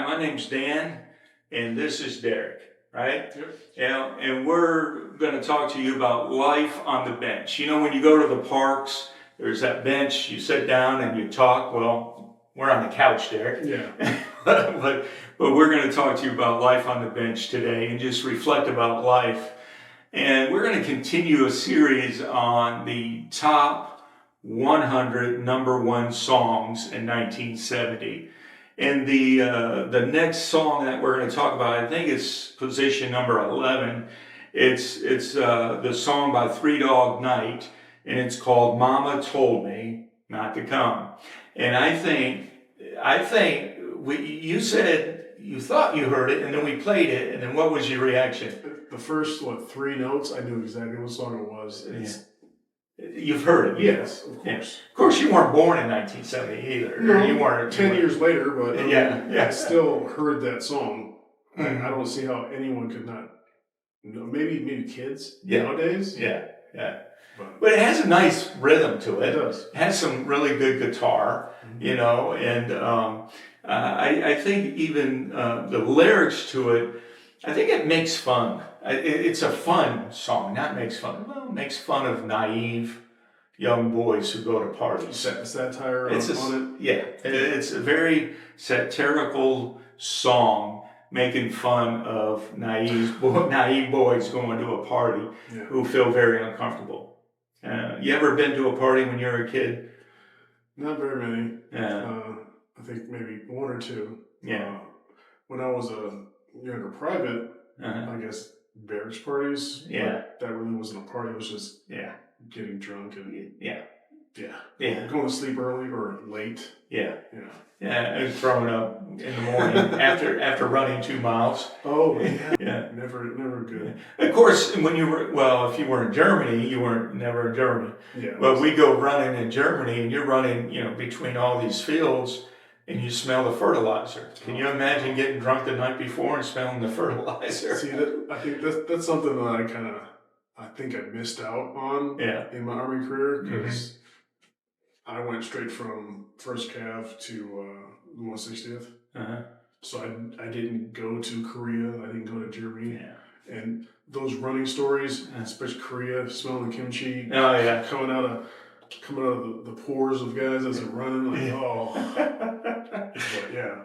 Hi, my name's Dan, and this is Derek, right? Yep. Yeah, and we're going to talk to you about life on the bench. You know, when you go to the parks, there's that bench, you sit down and you talk. Well, we're on the couch, Derek. Yeah. but we're going to talk to you about life on the bench today and just reflect about life. And we're going to continue a series on the top 100 number one songs in 1970. And the next song that we're going to talk about, I think it's position number 11. It's the song by Three Dog Night, and it's called "Mama Told Me Not to Come." And I think you said you thought you heard it, and then we played it, and then what was your reaction? The first, three notes, I knew exactly what song it was. You've heard it. Yes, of course. Yeah. Of course, you weren't born in 1970 either. No, you weren't. 10 years later, but yeah. I still heard that song. Mm-hmm. I don't see how anyone could not know. Maybe kids Yeah. nowadays. Yeah. But it has a nice rhythm to it. It does. It has some really good guitar, you know, and I think even the lyrics to it, I think it makes fun. It's a fun song, not makes fun. Well, it makes fun of naive young boys who go to parties. Satire on it? Yeah, it's a very satirical song making fun of naive boys going to a party who feel very uncomfortable. You ever been to a party when you were a kid? Not very many. I think maybe one or two. Yeah. When I was a younger private, I guess barracks parties. Yeah. That really wasn't a party. It was just getting drunk and going to sleep early or late. And throwing up in the morning after running 2 miles. Oh yeah. Never good. Of course, if you were in Germany, you weren't never in Germany. Yeah. But we go running in Germany, and you're running, between all these fields, and you smell the fertilizer. Can you imagine getting drunk the night before and smelling the fertilizer? See, I think that's something that I think I missed out on in my Army career, because I went straight from 1st Cav to 160th. So I didn't go to Korea. I didn't go to Germany. Yeah. And those running stories, especially Korea, smelling kimchi, coming out of the pores of guys as they're running,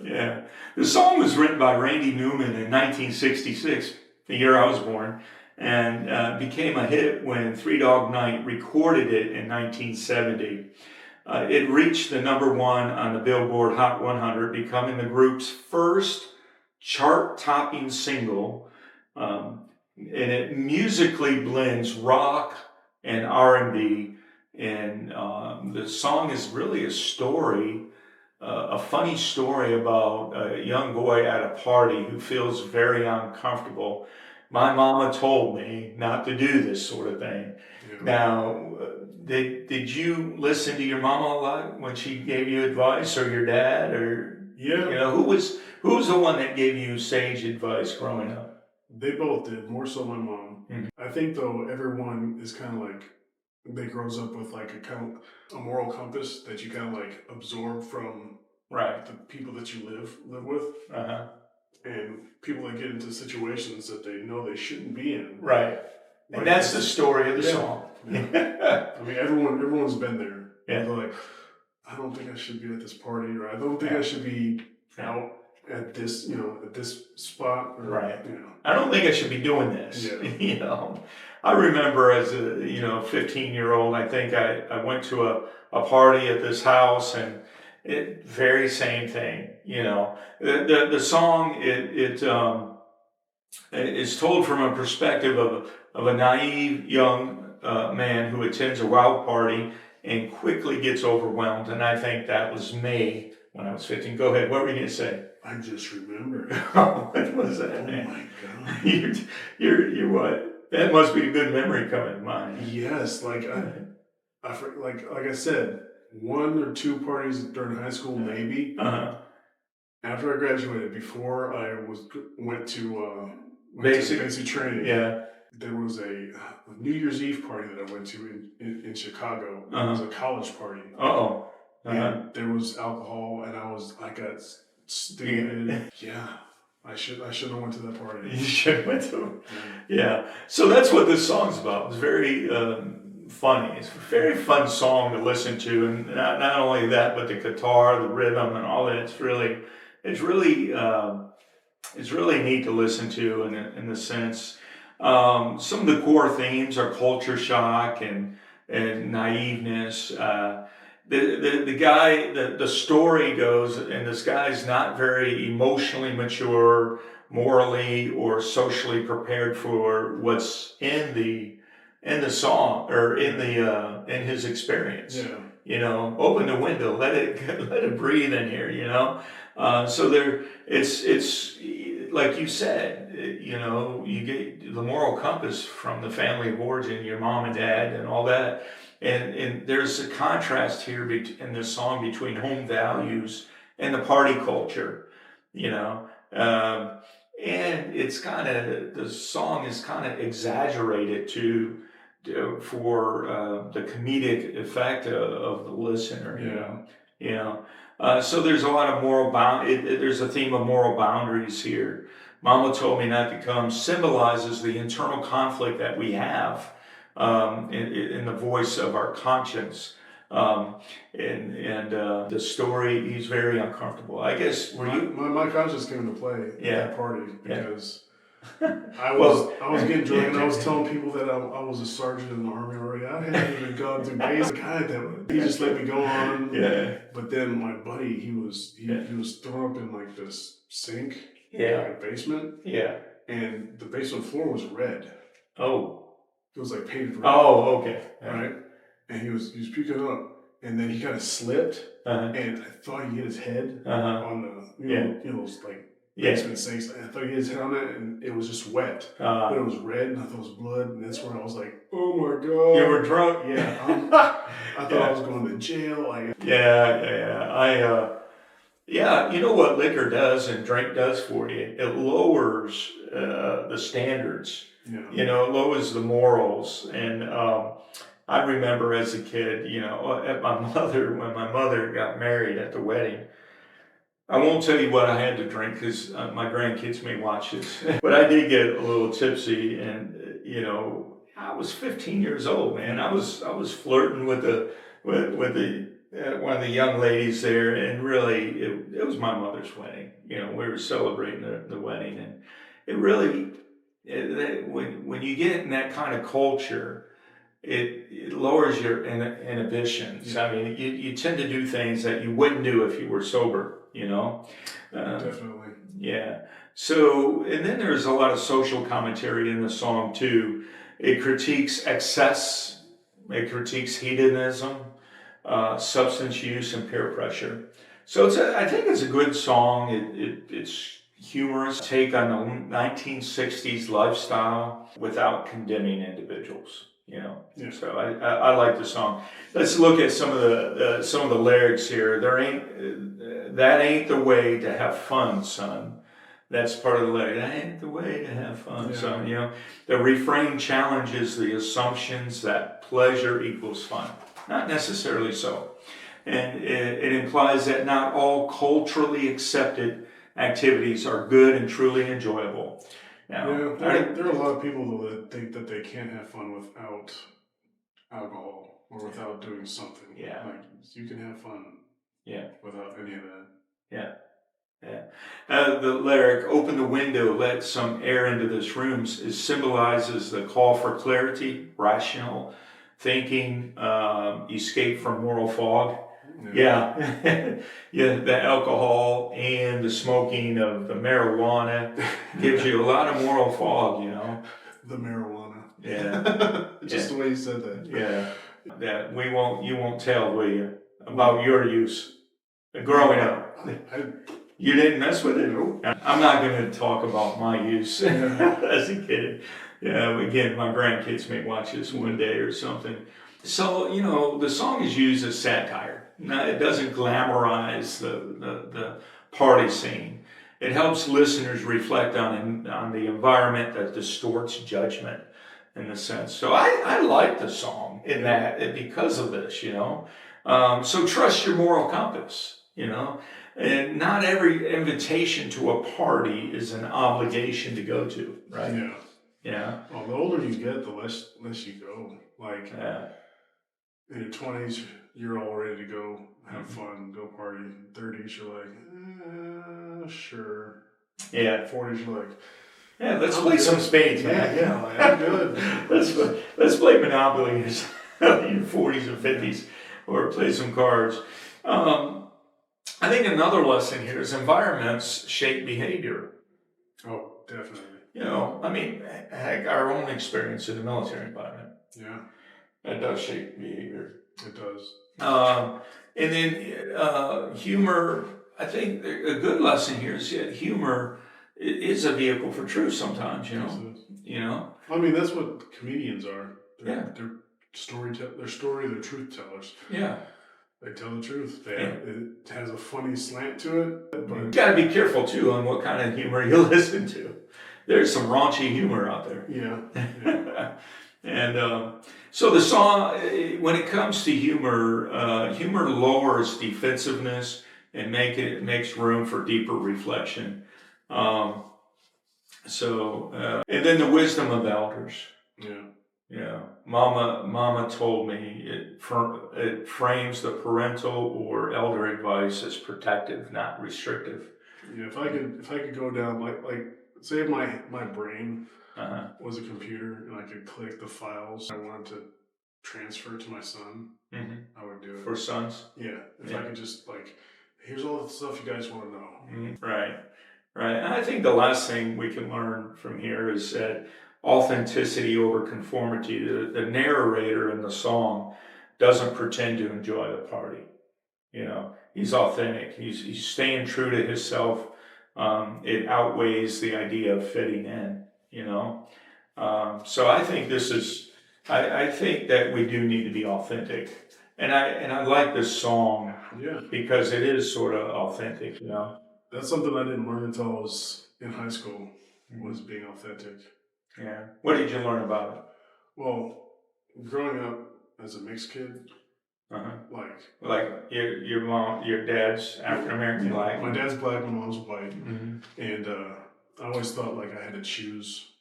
Yeah. The song was written by Randy Newman in 1966, the year I was born, and became a hit when Three Dog Night recorded it in 1970. It reached the number one on the Billboard Hot 100, becoming the group's first chart-topping single. And it musically blends rock and R&B. And the song is really a story, a funny story about a young boy at a party who feels very uncomfortable. My mama told me not to do this sort of thing. Yeah. Now, did you listen to your mama a lot when she gave you advice, or your dad, or who was the one that gave you sage advice growing up? They both did, more so my mom. Mm-hmm. I think though everyone is kind of they grows up with a moral compass that you kind of absorb from the people that you live with. And people that get into situations that they know they shouldn't be in. Right. And that's the story of the song. Yeah. I mean, everyone's been there. Yeah. They're like, I don't think I should be at this party, or I don't think I should be out at this, at this spot. Or, I don't think I should be doing this. Yeah. I remember as a 15-year-old, I think I went to a party at this house, and very same thing. The song is told from a perspective of a naive young man who attends a wild party and quickly gets overwhelmed. And I think that was me when I was 15. Go ahead. What were you going to say? I just remembered. What was that, man? Oh my God. You're what? That must be a good memory coming to mind. Yes, like I said, 1 or 2 parties during high school, maybe. After I graduated, before I went to basic training, there was a New Year's Eve party that I went to in Chicago. It was a college party. And there was alcohol, and I got stinging. Yeah. I should have went to that party. You should have went to it. Yeah. So that's what this song's about. It's very funny. It's a very fun song to listen to, and not only that, but the guitar, the rhythm, and all that. It's really neat to listen to in the sense. Some of the core themes are culture shock and naiveness. The guy, the story goes, and this guy's not very emotionally mature, morally or socially prepared for what's in the song or in his experience. Yeah. You know, open the window, let it breathe in here. You know, so it's like you said. You know, you get the moral compass from the family of origin, your mom and dad, and all that. And there's a contrast here in this song between home values and the party culture, you know. And it's the song is kind of exaggerated for the comedic effect of the listener, you know. So there's a lot of there's a theme of moral boundaries here. Mama Told Me Not to Come symbolizes the internal conflict that we have in the voice of our conscience. And the story, he's very uncomfortable. I guess my conscience came into play at that party because I was getting drunk and I was telling people that I was a sergeant in the Army already. I hadn't even gone through basic. He just let me go on. Yeah. But then my buddy, he was thrown up in like this sink. Yeah. Like basement. Yeah. And the basement floor was red. Oh. It was like painted red. Oh, okay. Yeah. Right? And he was puking up. And then he kind of slipped. And I thought he hit his head on the those like basement sinks. And I thought he hit his head on it and it was just wet. But it was red and I thought it was blood. And that's where I was like, oh my God. You were drunk? Yeah. I thought I was going to jail. Yeah, you know what liquor does and drink does for you? It lowers the standards. Yeah. You know, it lowers the morals. And I remember as a kid, you know, when my mother got married at the wedding, I won't tell you what I had to drink because my grandkids may watch this, but I did get a little tipsy, and you know, I was 15 years old, man. I was flirting with one of the young ladies there, and really, it was my mother's wedding. You know, we were celebrating the wedding, and it really, when you get in that kind of culture, it lowers your inhibitions. Yeah. I mean, you tend to do things that you wouldn't do if you were sober. You know, definitely. Yeah. So, and then there's a lot of social commentary in the song too. It critiques excess. It critiques hedonism. Substance use and peer pressure. So I think it's a good song. It's humorous take on the 1960s lifestyle without condemning individuals. You know, So I like the song. Let's look at some of the lyrics here. That ain't the way to have fun, son. That's part of the lyric. That ain't the way to have fun, son. You know, the refrain challenges the assumptions that pleasure equals fun. Not necessarily so. And it implies that not all culturally accepted activities are good and truly enjoyable. Now, there are a lot of people though that think that they can't have fun without alcohol or without doing something. Yeah. Like you can have fun without any of that. Yeah. The lyric, open the window, let some air into this room, symbolizes the call for clarity, rational thinking, escape from moral fog. Yeah. The alcohol and the smoking of the marijuana gives you a lot of moral fog, you know. The marijuana. Yeah. Just the way you said that. Yeah. That you won't tell, will you, about your use growing up? You didn't mess with it? I'm not going to talk about my use as a kid. Yeah, again, my grandkids may watch this one day or something. So, you know, the song is used as satire. Now, it doesn't glamorize the party scene. It helps listeners reflect on the environment that distorts judgment in a sense. So I like the song in that because of this, you know. So trust your moral compass, you know. And not every invitation to a party is an obligation to go to, right? Yeah. Yeah. Well, the older you get, the less you go. Like Yeah. in your 20s, you're all ready to go have fun, go party. 30s, you're like, sure. Yeah. 40s, you're like, yeah, let's play some spades, man. Yeah, like, I'm good. let's play Monopoly in your 40s or 50s, or play some cards. I think another lesson here is environments shape behavior. Oh, definitely. You know, I mean, heck, our own experience in the military environment. Yeah. That does shape behavior. It does. And then humor, I think a good lesson here is that humor is a vehicle for truth sometimes, you know. You know? I mean, that's what comedians are. They're they're truth tellers. Yeah. They tell the truth. It has a funny slant to it. But you got to be careful, too, on what kind of humor you listen to. There's some raunchy humor out there. Yeah. And so the song, when it comes to humor, humor lowers defensiveness and makes room for deeper reflection. And then the wisdom of elders. Yeah. Yeah, Mama told me it frames the parental or elder advice as protective, not restrictive. Yeah, if I could go down like say if my brain was a computer and I could click the files I wanted to transfer to my son, I would do it. For sons? Yeah, if I could just here's all the stuff you guys want to know. Right. And I think the last thing we can learn from here is that authenticity over conformity. The narrator in the song doesn't pretend to enjoy the party. You know, he's authentic. He's staying true to himself. It outweighs the idea of fitting in. You know, so I think this is. I think that we do need to be authentic, and I like this song. Yeah. Because it is sort of authentic. You know. That's something I didn't learn until I was in high school. Was being authentic. Yeah. What did you learn about it? Well, growing up as a mixed kid, like your dad's African American, black. My dad's black, my mom's white, and I always thought like I had to choose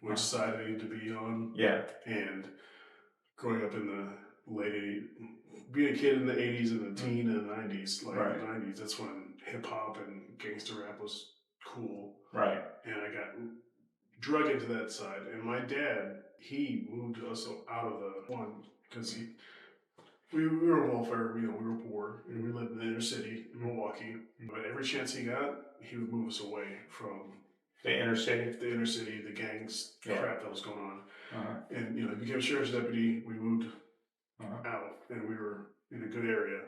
which side I needed to be on. Yeah. And growing up in the late 80s, being a kid in the 80s and a teen in the 90s, the 90s, that's when hip hop and gangster rap was cool. Right. And I got drug into that side. And my dad, he moved us out of the one because we were on welfare, we were poor, and we lived in the inner city in Milwaukee. But every chance he got, he would move us away from the inner city, the gangs, crap that was going on. And he became a sheriff's deputy. We moved out, and we were in a good area.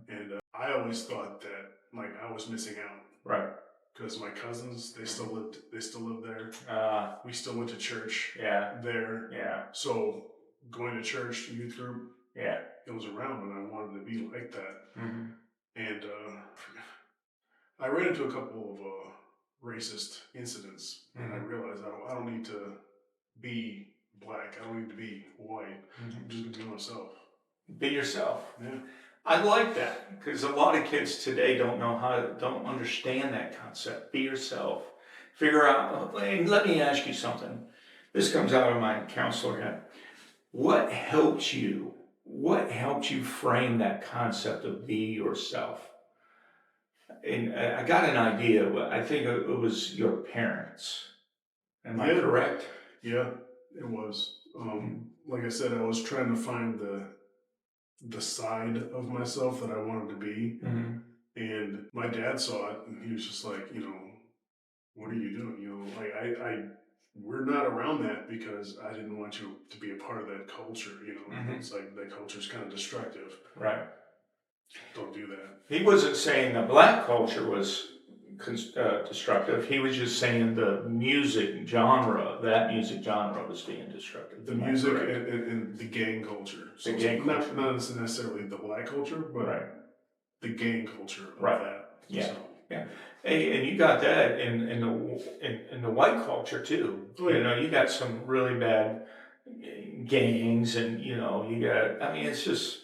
And I always thought that I was missing out, right? Because my cousins, they still lived there. We still went to church, there. Yeah. So going to church, youth group, it was around, and I wanted to be like that. And I ran into a couple of racist incidents, and I realized I don't need to be black. I don't need to be white. I'm just gonna be myself. Be yourself. Yeah. I like that because a lot of kids today don't understand that concept. Be yourself. Figure out. And let me ask you something. This comes out of my counselor head. What helped you frame that concept of be yourself? And I got an idea. I think it was your parents. Am I correct? Yeah, it was. Like I said, I was trying to find the side of myself that I wanted to be. And my dad saw it, and he was just like, what are you doing? We're not around that because I didn't want you to be a part of that culture. It's like that culture is kind of destructive. Right. Don't do that. He wasn't saying the black culture was destructive. He was just saying the music genre was being destructive. The music and the gang culture. So not necessarily the black culture, but the gang culture of that. Yeah. So. Yeah. Hey, and you got that in the white culture too. Oh, yeah. You got some really bad gangs, and you got. I mean, it's just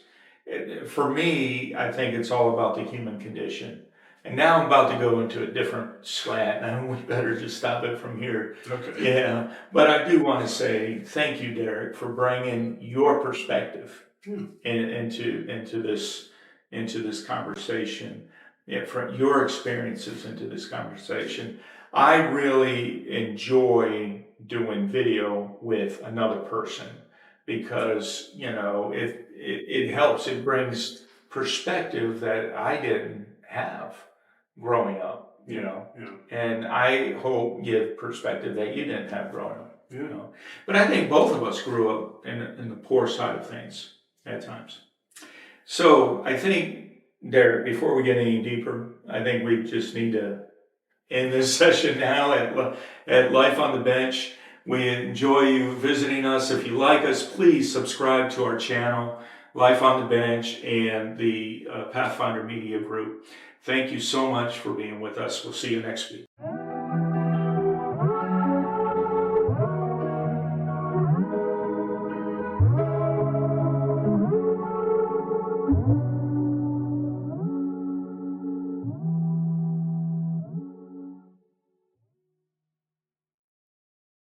for me. I think it's all about the human condition. And now I'm about to go into a different slant, and we better just stop it from here. Okay. Yeah, but I do want to say thank you, Derek, for bringing your perspective into this conversation. Yeah, from your experiences into this conversation. I really enjoy doing video with another person because it helps. It brings perspective that I didn't have growing up, Yeah. and I hope give perspective that you didn't have growing up. Yeah. But I think both of us grew up in the poor side of things at times. So I think, Derek, before we get any deeper, I think we just need to end this session now at Life on the Bench. We enjoy you visiting us. If you like us, please subscribe to our channel, Life on the Bench, and the Pathfinder Media Group. Thank you so much for being with us. We'll see you next week.